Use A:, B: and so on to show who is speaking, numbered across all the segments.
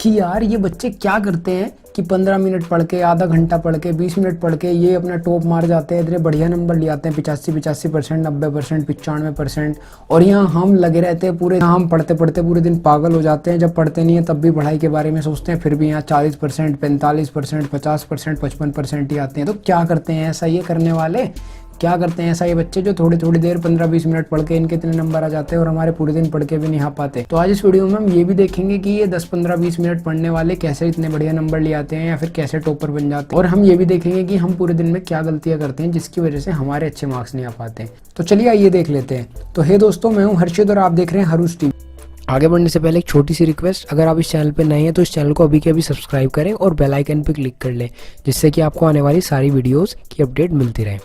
A: कि यार ये बच्चे क्या करते हैं कि 15 मिनट पढ़ के, आधा घंटा पढ़ के, 20 मिनट पढ़ के ये अपना टॉप मार जाते हैं, इतने बढ़िया नंबर ले आते हैं 85% 90%, 95%। और यहाँ हम लगे रहते हैं पूरे, हम पढ़ते पढ़ते पूरे दिन पागल हो जाते हैं। जब पढ़ते नहीं है तब भी पढ़ाई के बारे में सोचते हैं, फिर भी यहाँ 40%, 45%, 50%, 55% ही आते हैं। तो क्या करते हैं ऐसा ये करने वाले, क्या करते हैं ऐसा ये बच्चे जो थोड़ी थोड़ी देर 15-20 मिनट पढ़ के इनके इतने नंबर आ जाते हैं और हमारे पूरे दिन पढ़ के भी नहीं आ पाते। तो आज इस वीडियो में हम ये भी देखेंगे कि ये 10-15-20 मिनट पढ़ने वाले कैसे इतने बढ़िया नंबर ले आते हैं या फिर कैसे टॉपर बन जाते हैं। और हम ये भी देखेंगे कि हम पूरे दिन में क्या गलतियां करते हैं जिसकी वजह से हमारे अच्छे मार्क्स नहीं आ पाते। तो चलिए आइए देख लेते हैं। तो हे दोस्तों, मैं हूँ हर्षित और आप देख रहे हैं हरूस टीवी। आगे बढ़ने से पहले एक छोटी सी रिक्वेस्ट, अगर आप इस चैनल पे नए हैं तो इस चैनल को अभी के अभी सब्सक्राइब करें और बेल आइकन पे क्लिक कर लें, जिससे कि आपको आने वाली सारी वीडियोस की अपडेट मिलती रहे।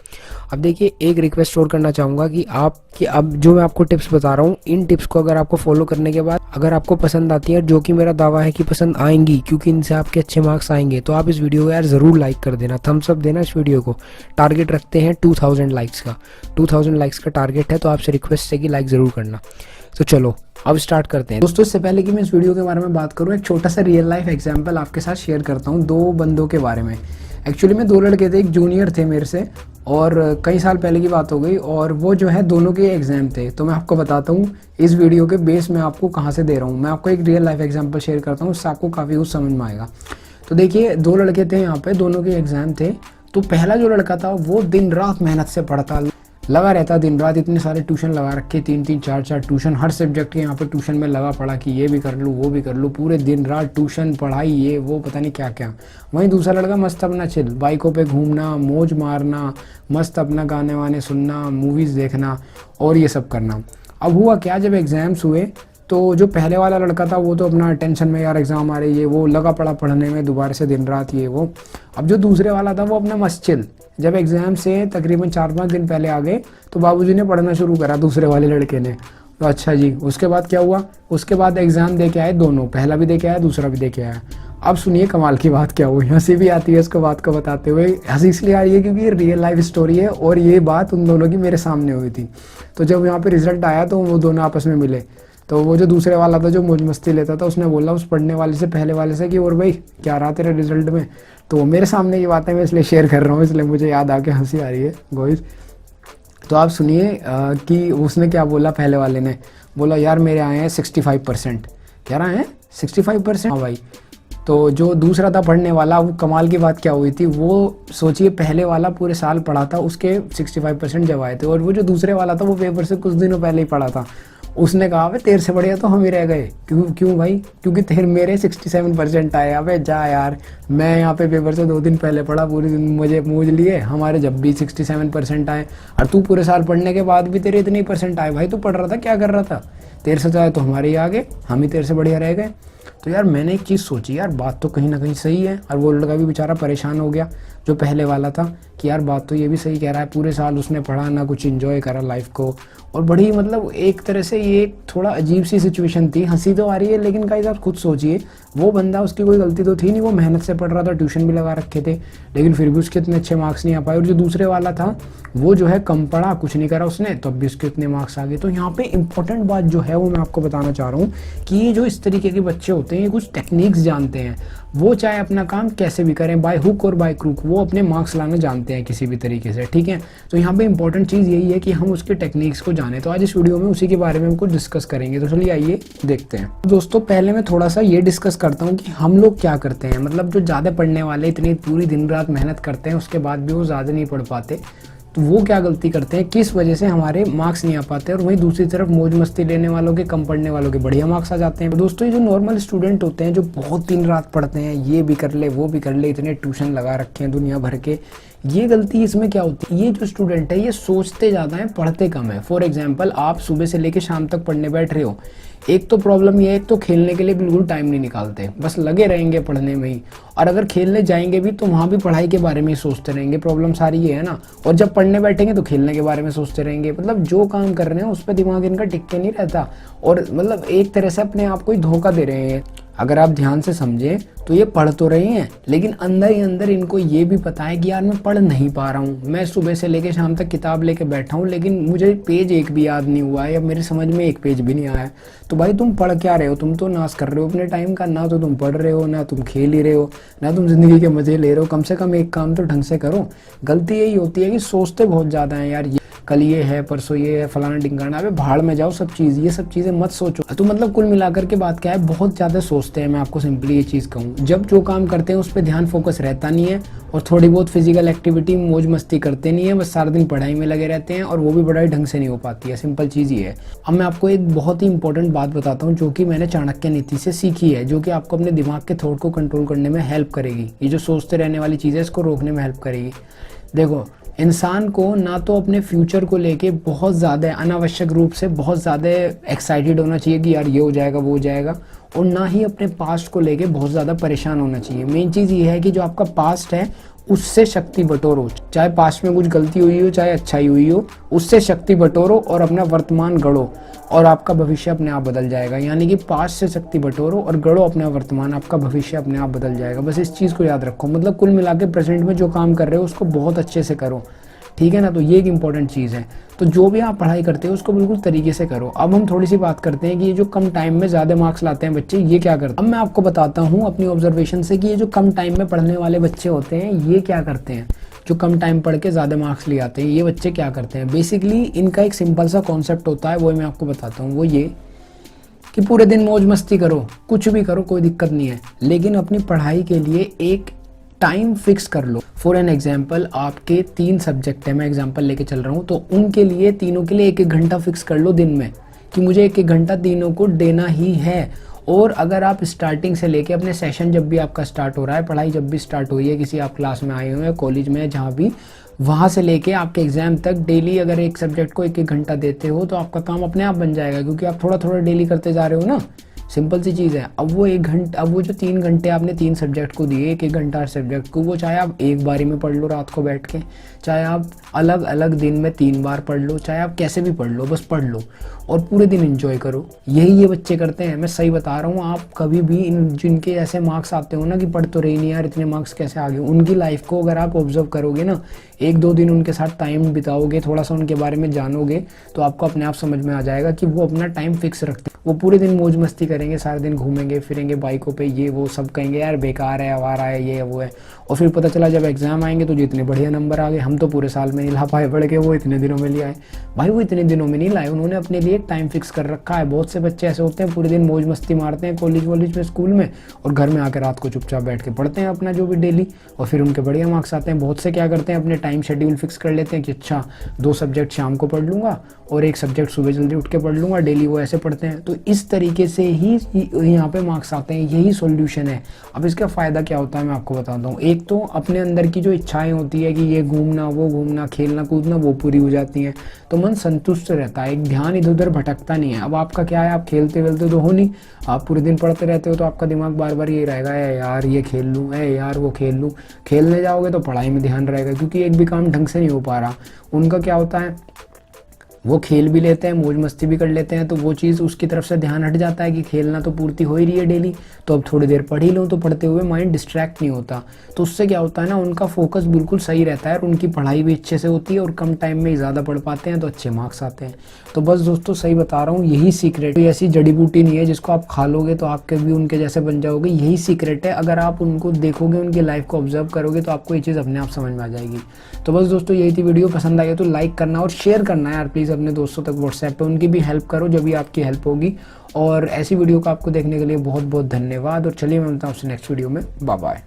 A: अब देखिए, एक रिक्वेस्ट और करना चाहूँगा कि अब जो मैं आपको टिप्स बता रहा हूँ, इन टिप्स को अगर आपको फॉलो करने के बाद अगर आपको पसंद आती है, जो कि मेरा दावा है कि पसंद आएंगी क्योंकि इनसे आपके अच्छे मार्क्स आएंगे, तो आप इस वीडियो को यार ज़रूर लाइक कर देना, थम्स अप देना इस वीडियो को। टारगेट रखते हैं 2000 लाइक्स का, 2000 लाइक्स का टारगेट है, तो आपसे रिक्वेस्ट है कि लाइक ज़रूर करना। तो चलो अब स्टार्ट करते हैं। दोस्तों, इससे पहले कि मैं इस वीडियो के बारे में बात करूं, एक छोटा सा रियल लाइफ एग्जांपल आपके साथ शेयर करता हूं दो बंदों के बारे में। एक्चुअली में दो लड़के थे, एक जूनियर थे मेरे से और कई साल पहले की बात हो गई, और वो जो है दोनों के एग्जाम थे। तो मैं आपको बताता हूँ इस वीडियो के बेस में आपको कहाँ से दे रहा हूँ। मैं आपको एक रियल लाइफ एग्जाम्पल शेयर करता हूँ, उससे आपको काफ़ी कुछ समझ में आएगा। तो देखिए, दो लड़के थे यहाँ पे, दोनों के एग्जाम थे। तो पहला जो लड़का था वो दिन रात मेहनत से पढ़ता, लगा रहता दिन रात, इतने सारे ट्यूशन लगा रखे, 3-3 4-4 ट्यूशन, हर सब्जेक्ट के यहाँ पे ट्यूशन में लगा पड़ा कि ये भी कर लूँ वो भी कर लूँ, पूरे दिन रात ट्यूशन पढ़ाई ये वो पता नहीं क्या क्या। वहीं दूसरा लड़का मस्त अपना चिल, बाइकों पे घूमना, मौज मारना, मस्त अपना गाने वाने सुनना, मूवीज़ देखना और ये सब करना। अब हुआ क्या, जब एग्ज़ाम्स हुए तो जो पहले वाला लड़का था वो तो अपना टेंशन में, यार एग्ज़ाम आ रही है, वो लगा पड़ा पढ़ने में दोबारा से दिन रात ये वो। अब जो दूसरे वाला था वो अपना मस्त चिल, जब एग्ज़ाम से तकरीबन 4-5 दिन पहले आ गए तो बाबूजी ने पढ़ना शुरू करा दूसरे वाले लड़के ने। तो अच्छा जी, उसके बाद क्या हुआ, उसके बाद एग्ज़ाम दे के आए दोनों, पहला भी दे के आया दूसरा भी दे के आया। अब सुनिए कमाल की बात क्या हुई, हंसी भी आती है इसको बात को बताते हुए। हंसी इसलिए आ रही है क्योंकि ये रियल लाइफ स्टोरी है और ये बात उन दोनों की मेरे सामने हुई थी। तो जब यहाँ पे रिजल्ट आया तो वो दोनों आपस में मिले, तो वो जो दूसरे वाला था जो मौज मस्ती लेता था, उसने बोला उस पढ़ने वाले से, पहले वाले से, कि और भाई क्या रहा तेरे रिजल्ट में। तो मेरे सामने ये बातें मैं इसलिए शेयर कर रहा हूँ, इसलिए मुझे याद आके हंसी आ रही है गोइस। तो आप सुनिए कि उसने क्या बोला, पहले वाले ने बोला यार मेरे आए हैं 65%। कह रहा है 65%, हाँ भाई। तो जो दूसरा था पढ़ने वाला, वो कमाल की बात क्या हुई थी, वो सोचिए पहले वाला पूरे साल पढ़ा था, उसके 65% जब आए थे, और वो जो दूसरे वाला था वो पेपर से कुछ दिनों पहले ही पढ़ा था। उसने कहा भाई तेरे से बढ़िया तो हम ही रह गए। क्यों भाई, क्योंकि तेरे मेरे 67% आए। अबे जा यार, मैं यहाँ पे पेपर से 2 दिन पहले पढ़ा, पूरे दिन मुझे मूझ लिए, हमारे जब भी 67% आए, और तू पूरे साल पढ़ने के बाद भी तेरे इतने % आए। भाई तू पढ़ रहा था, क्या कर रहा था, तेरे से चाहे तो हमारे ही आगे, हम ही तेरे से बढ़िया रह गए। तो यार मैंने एक चीज़ सोची, यार बात तो कहीं ना कहीं सही है। और वो लड़का भी बेचारा परेशान हो गया जो पहले वाला था कि यार बात तो ये भी सही कह रहा है, पूरे साल उसने पढ़ा ना कुछ एंजॉय करा लाइफ को। और बड़ी मतलब एक तरह से ये थोड़ा अजीब सी सिचुएशन थी, हंसी तो आ रही है लेकिन गाइस आप खुद सोचिए, वो बंदा, उसकी कोई गलती तो थी नहीं, वो मेहनत से पढ़ रहा था, ट्यूशन भी लगा रखे थे, लेकिन फिर भी उसके इतने अच्छे मार्क्स नहीं आ पाए। और जो दूसरे वाला था वो जो है कम पढ़ा, कुछ नहीं करा उसने, तब भी उसके इतने मार्क्स आ गए। तो यहाँ पे इंपॉर्टेंट बात जो है वो मैं आपको बताना चाह रहा हूँ कि ये जो इस तरीके के बच्चे होते हैं, ये कुछ टेक्निक्स जानते हैं। वो चाहे अपना काम कैसे भी करें, बाय हुक और बाय क्रूक, वो अपने मार्क्स लाना जानते हैं किसी भी तरीके से, ठीक है। तो यहाँ पे इंपॉर्टेंट चीज़ यही है कि हम उसके टेक्निक्स को जाने। तो आज इस वीडियो में उसी के बारे में हम कुछ डिस्कस करेंगे। तो चलिए आइए देखते हैं। दोस्तों, पहले मैं थोड़ा सा ये डिस्कस करता हूँ कि हम लोग क्या करते हैं। मतलब जो ज़्यादा पढ़ने वाले, इतनी पूरी दिन रात मेहनत करते हैं, उसके बाद भी वो ज़्यादा नहीं पढ़ पाते, तो वो क्या गलती करते हैं, किस वजह से हमारे मार्क्स नहीं आ पाते। और वहीं दूसरी तरफ मौज मस्ती लेने वालों के, कम पढ़ने वालों के बढ़िया मार्क्स आ जाते हैं। दोस्तों, ये जो नॉर्मल स्टूडेंट होते हैं जो बहुत दिन रात पढ़ते हैं, ये भी कर ले वो भी कर ले, इतने ट्यूशन लगा रखे हैं दुनिया भर के, ये गलती इसमें क्या होती है, ये जो स्टूडेंट है ये सोचते ज़्यादा है, पढ़ते कम है। फॉर एग्जाम्पल, आप सुबह से लेकर शाम तक पढ़ने बैठ रहे हो, एक तो प्रॉब्लम ये है, एक तो खेलने के लिए बिल्कुल टाइम नहीं निकालते, बस लगे रहेंगे पढ़ने में ही। और अगर खेलने जाएंगे भी तो वहाँ भी पढ़ाई के बारे में ही सोचते रहेंगे, प्रॉब्लम सारी ये है ना। और जब पढ़ने बैठेंगे तो खेलने के बारे में सोचते रहेंगे। मतलब जो काम कर रहे हैं उस पर दिमाग इनका टिक के नहीं रहता, और मतलब एक तरह से अपने आप को ही धोखा दे रहे हैं। अगर आप ध्यान से समझें तो ये पढ़ तो रहे हैं, लेकिन अंदर ही अंदर इनको ये भी पता है कि यार मैं पढ़ नहीं पा रहा हूँ, मैं सुबह से लेकर शाम तक किताब लेके बैठा हूँ लेकिन मुझे पेज एक भी याद नहीं हुआ है या मेरे समझ में एक पेज भी नहीं आया है। तो भाई तुम पढ़ क्या रहे हो, तुम तो नाश कर रहे हो अपने टाइम का। ना तो तुम पढ़ रहे हो, ना तुम खेल ही रहे हो, ना तुम जिंदगी के मजे ले रहे हो। कम से कम एक काम तो ढंग से करो। गलती यही होती है कि सोचते बहुत ज़्यादा हैं यार, कल ये है, परसों ये है, फलाना ढिंगाना। अबे भाड़ में जाओ सब चीज़, ये सब चीज़ें मत सोचो। तो मतलब कुल मिलाकर के बात क्या है, बहुत ज़्यादा सोचते हैं। मैं आपको सिंपली ये चीज़ कहूँ, जब जो काम करते हैं उस पर ध्यान फोकस रहता नहीं है और थोड़ी बहुत फिजिकल एक्टिविटी मौज मस्ती करते नहीं है, बस सारा दिन पढ़ाई में लगे रहते हैं और वो भी पढ़ाई ढंग से नहीं हो पाती है। सिंपल चीज़ ये है। अब मैं आपको एक बहुत ही इंपॉर्टेंट बात बताता हूँ जो कि मैंने चाणक्य नीति से सीखी है, जो कि आपको अपने दिमाग के थॉट को कंट्रोल करने में हेल्प करेगी। ये जो सोचते रहने वाली चीज़ है इसको रोकने में हेल्प करेगी। देखो, इंसान को ना तो अपने फ्यूचर को लेके बहुत ज़्यादा अनावश्यक रूप से बहुत ज़्यादा एक्साइटेड होना चाहिए कि यार ये हो जाएगा वो हो जाएगा, और ना ही अपने पास्ट को लेके बहुत ज़्यादा परेशान होना चाहिए। मेन चीज़ ये है कि जो आपका पास्ट है उससे शक्ति बटोरो। चाहे पास्ट में कुछ गलती हुई हो, चाहे अच्छाई हुई हो, उससे शक्ति बटोरो और अपना वर्तमान गढ़ो और आपका भविष्य अपने आप बदल जाएगा। यानी कि पास्ट से शक्ति बटोरो और गढ़ो अपना वर्तमान, आपका भविष्य अपने आप बदल जाएगा। बस इस चीज़ को याद रखो। मतलब कुल मिला के प्रेजेंट में जो काम कर रहे हो उसको बहुत अच्छे से करो, ठीक है ना। तो ये एक इंपॉर्टेंट चीज़ है। तो जो भी आप पढ़ाई करते हो उसको बिल्कुल तरीके से करो। अब हम थोड़ी सी बात करते हैं कि ये जो कम टाइम में ज़्यादा मार्क्स लाते हैं बच्चे, ये क्या करते हैं। अब मैं आपको बताता हूँ अपनी ऑब्जर्वेशन से कि ये जो कम टाइम में पढ़ने वाले बच्चे होते हैं ये क्या करते हैं। जो कम टाइम पढ़ के ज़्यादा मार्क्स ले आते हैं ये बच्चे क्या करते हैं, बेसिकली इनका एक सिंपल सा कॉन्सेप्ट होता है, वो मैं आपको बताता हूँ। वो ये कि पूरे दिन मौज मस्ती करो, कुछ भी करो, कोई दिक्कत नहीं है, लेकिन अपनी पढ़ाई के लिए एक टाइम फिक्स कर लो। फॉर एन एग्जाम्पल, आपके 3 सब्जेक्ट है, मैं एग्जाम्पल लेके चल रहा हूँ, तो उनके लिए तीनों के लिए 1-1 घंटा फिक्स कर लो दिन में कि मुझे 1-1 घंटा तीनों को देना ही है। और अगर आप स्टार्टिंग से लेके अपने सेशन जब भी आपका स्टार्ट हो रहा है, पढ़ाई जब भी स्टार्ट हुई है, किसी आप क्लास में आए हुए हैं, कॉलेज में, जहाँ भी, वहाँ से लेके आपके एग्जाम तक डेली अगर एक सब्जेक्ट को 1-1 घंटा देते हो तो आपका काम अपने आप बन जाएगा, क्योंकि आप थोड़ा थोड़ा डेली करते जा रहे हो ना। सिंपल सी चीज़ है। अब वो जो 3 घंटे आपने 3 सब्जेक्ट को दिए, 1-1 घंटा हर सब्जेक्ट को, वो चाहे आप एक बारी में पढ़ लो रात को बैठ के, चाहे आप अलग अलग दिन में 3 बार पढ़ लो, चाहे आप कैसे भी पढ़ लो, बस पढ़ लो और पूरे दिन एंजॉय करो। यही ये बच्चे करते हैं, मैं सही बता रहा हूँ। आप कभी भी जिनके ऐसे मार्क्स आते हो ना कि पढ़ तो रही नहीं यार, इतने मार्क्स कैसे आ गए, उनकी लाइफ को अगर आप ऑब्जर्व करोगे ना, 1-2 दिन उनके साथ टाइम बिताओगे, थोड़ा सा उनके बारे में जानोगे, तो आपको अपने आप समझ में आ जाएगा कि वो अपना टाइम फिक्स रखते हैं। वो पूरे दिन मौज मस्ती करेंगे, सारा दिन घूमेंगे फिरेंगे बाइकों पे, ये वो सब कहेंगे यार बेकार है, आवारा है, ये वो है, और फिर पता चला जब एग्जाम आएंगे तो जितने बढ़िया नंबर आ गए, हम तो पूरे साल में नहीं ला पाए पढ़ के, वो इतने दिनों में ले आए। भाई वो इतने दिनों में नहीं लाए, उन्होंने अपने लिए टाइम फिक्स कर रखा है। बहुत से बच्चे ऐसे होते हैं पूरे दिन मौज मस्ती मारते हैं कॉलेज वॉलेज में, स्कूल में, और घर में आकर रात को चुपचाप बैठ के पढ़ते हैं अपना जो भी डेली, और फिर उनके बढ़िया मार्क्स आते हैं। बहुत से क्या करते हैं, अपने टाइम शेड्यूल फिक्स कर लेते हैं कि अच्छा 2 सब्जेक्ट शाम को पढ़ लूँगा और 1 सब्जेक्ट सुबह जल्दी उठ के पढ़ लूँगा, डेली वो ऐसे पढ़ते हैं। तो इस तरीके से ही यहाँ पे मार्क्स आते हैं, यही सॉल्यूशन है। अब इसका फ़ायदा क्या होता है मैं आपको बताता हूँ। एक तो अपने अंदर की जो इच्छाएं होती है कि ये घूमना वो घूमना, खेलना कूदना, वो पूरी हो जाती हैं, तो मन संतुष्ट रहता है, एक ध्यान इधर उधर भटकता नहीं है। अब आपका क्या है, आप खेलते वेलते तो हो नहीं, आप पूरे दिन पढ़ते रहते हो, तो आपका दिमाग बार बार ये रहेगा, है यार ये खेल लूँ, है यार वो खेल लूँ। खेलने जाओगे तो पढ़ाई में ध्यान रहेगा, क्योंकि एक भी काम ढंग से नहीं हो पा रहा। उनका क्या होता है, वो खेल भी लेते हैं, मौज मस्ती भी कर लेते हैं, तो वो चीज़ उसकी तरफ से ध्यान हट जाता है कि खेलना तो पूर्ति हो ही रही है डेली, तो अब थोड़ी देर पढ़ ही लूँ, तो पढ़ते हुए माइंड डिस्ट्रैक्ट नहीं होता। तो उससे क्या होता है ना, उनका फोकस बिल्कुल सही रहता है और उनकी पढ़ाई भी अच्छे से होती है और कम टाइम में ही ज़्यादा पढ़ पाते हैं, तो अच्छे मार्क्स आते हैं। तो बस दोस्तों सही बता रहा हूँ, यही सीक्रेट। कोई ऐसी जड़ी बूटी नहीं है जिसको आप खा लोगे तो आपके भी उनके जैसे बन जाओगे, यही सीक्रेट है। अगर आप उनको देखोगे, उनकी लाइफ को ऑब्जर्व करोगे, तो आपको ये चीज़ अपने आप समझ में आ जाएगी। तो बस दोस्तों यही थी वीडियो, पसंद आई तो लाइक करना और शेयर करना यार प्लीज़ अपने दोस्तों तक, व्हाट्सएप पे उनकी भी हेल्प करो, जब भी आपकी हेल्प होगी। और ऐसी वीडियो को आपको देखने के लिए बहुत बहुत धन्यवाद, और चलिए मैं मिलता हूँ आपसे नेक्स्ट वीडियो में। Bye bye.